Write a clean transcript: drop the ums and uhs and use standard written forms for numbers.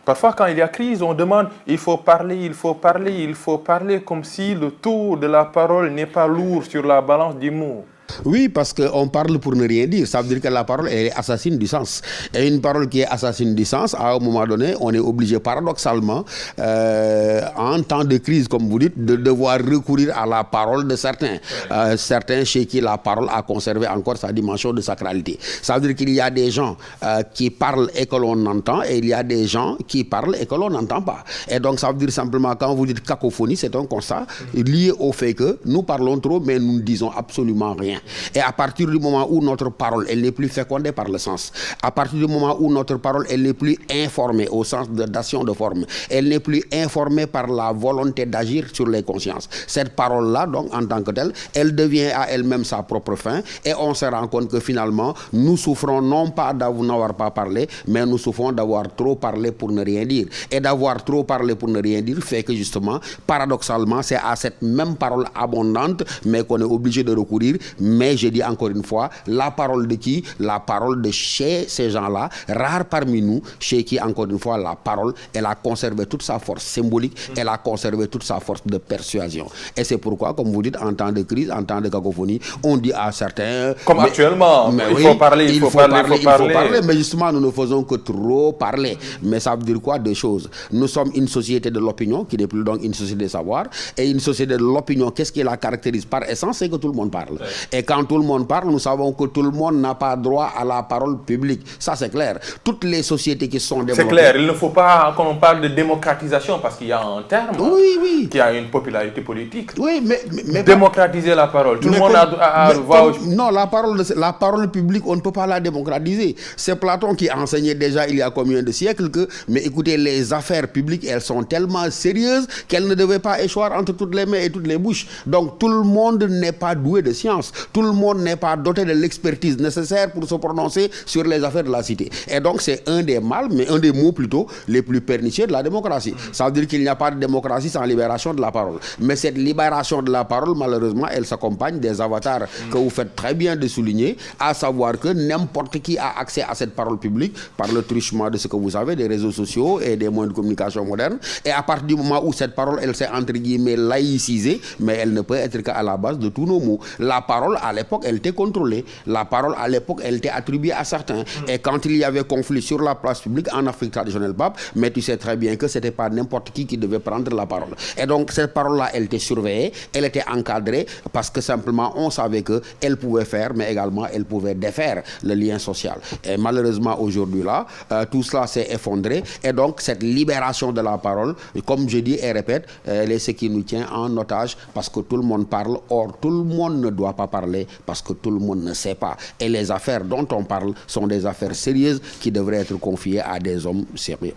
Parfois, quand il y a crise, on demande il faut parler, il faut parler, il faut parler, comme si le taux de la parole n'est pas lourd sur la balance du mot. Oui, parce qu'on parle pour ne rien dire. Ça veut dire que la parole elle est assassine du sens. Et une parole qui est assassine du sens, à un moment donné, on est obligé paradoxalement, en temps de crise, comme vous dites, de devoir recourir à la parole de certains. Certains chez qui la parole a conservé encore sa dimension de sacralité. Ça veut dire qu'il y a des gens qui parlent et que l'on entend, et il y a des gens qui parlent et que l'on n'entend pas. Et donc ça veut dire simplement, quand vous dites cacophonie, c'est un constat lié au fait que nous parlons trop, mais nous ne disons absolument rien. Et à partir du moment où notre parole elle n'est plus fécondée par le sens, à partir du moment où notre parole elle n'est plus informée au sens d'action de forme, elle n'est plus informée par la volonté d'agir sur les consciences, cette parole-là, donc en tant que telle, elle devient à elle-même sa propre fin, et on se rend compte que finalement nous souffrons non pas d'avoir pas parlé, mais nous souffrons d'avoir trop parlé pour ne rien dire. Et d'avoir trop parlé pour ne rien dire fait que justement, paradoxalement, c'est à cette même parole abondante mais qu'on est obligé de recourir. Mais je dis encore une fois, la parole de qui? La parole de chez ces gens-là, rares parmi nous, chez qui, encore une fois, la parole, elle a conservé toute sa force symbolique, elle a conservé toute sa force de persuasion. Et c'est pourquoi, comme vous dites, en temps de crise, en temps de cacophonie, on dit à certains... Comme actuellement, il faut parler, il faut parler. Mais justement, nous ne faisons que trop parler. Mais ça veut dire quoi? Deux choses. Nous sommes une société de l'opinion, qui n'est plus donc une société de savoir. Et une société de l'opinion, qu'est-ce qui la caractérise par essence? C'est que tout le monde parle. Et quand tout le monde parle, nous savons que tout le monde n'a pas droit à la parole publique. Ça, c'est clair. Toutes les sociétés qui sont développées... C'est clair. Il ne faut pas qu'on parle de démocratisation parce qu'il y a un terme qui a une popularité politique. Oui, mais démocratiser la parole. Tout le monde a voix... Non, la parole publique, on ne peut pas la démocratiser. C'est Platon qui enseignait déjà il y a combien de siècles que, mais écoutez, les affaires publiques, elles sont tellement sérieuses qu'elles ne devaient pas échoir entre toutes les mains et toutes les bouches. Donc, tout le monde n'est pas doué de science. Tout le monde n'est pas doté de l'expertise nécessaire pour se prononcer sur les affaires de la cité. Et donc, c'est un des mâles, mais un des mots plutôt, les plus pernicieux de la démocratie. Ça veut dire qu'il n'y a pas de démocratie sans libération de la parole. Mais cette libération de la parole, malheureusement, elle s'accompagne des avatars que vous faites très bien de souligner, à savoir que n'importe qui a accès à cette parole publique par le truchement de ce que vous savez, des réseaux sociaux et des moyens de communication modernes. Et à partir du moment où cette parole, elle s'est entre guillemets laïcisée, mais elle ne peut être qu'à la base de tous nos mots. La parole, à l'époque, elle était contrôlée. La parole, à l'époque, elle était attribuée à certains. Et quand il y avait conflit sur la place publique en Afrique traditionnelle, mais tu sais très bien que c'était pas n'importe qui devait prendre la parole. Et donc, cette parole-là, elle était surveillée, elle était encadrée, parce que simplement, on savait qu'elle pouvait faire, mais également, elle pouvait défaire le lien social. Et malheureusement, aujourd'hui, là, tout cela s'est effondré. Et donc, cette libération de la parole, comme je dis et répète, elle est ce qui nous tient en otage, parce que tout le monde parle. Or, tout le monde ne doit pas parler, parce que tout le monde ne sait pas. Et les affaires dont on parle sont des affaires sérieuses qui devraient être confiées à des hommes sérieux.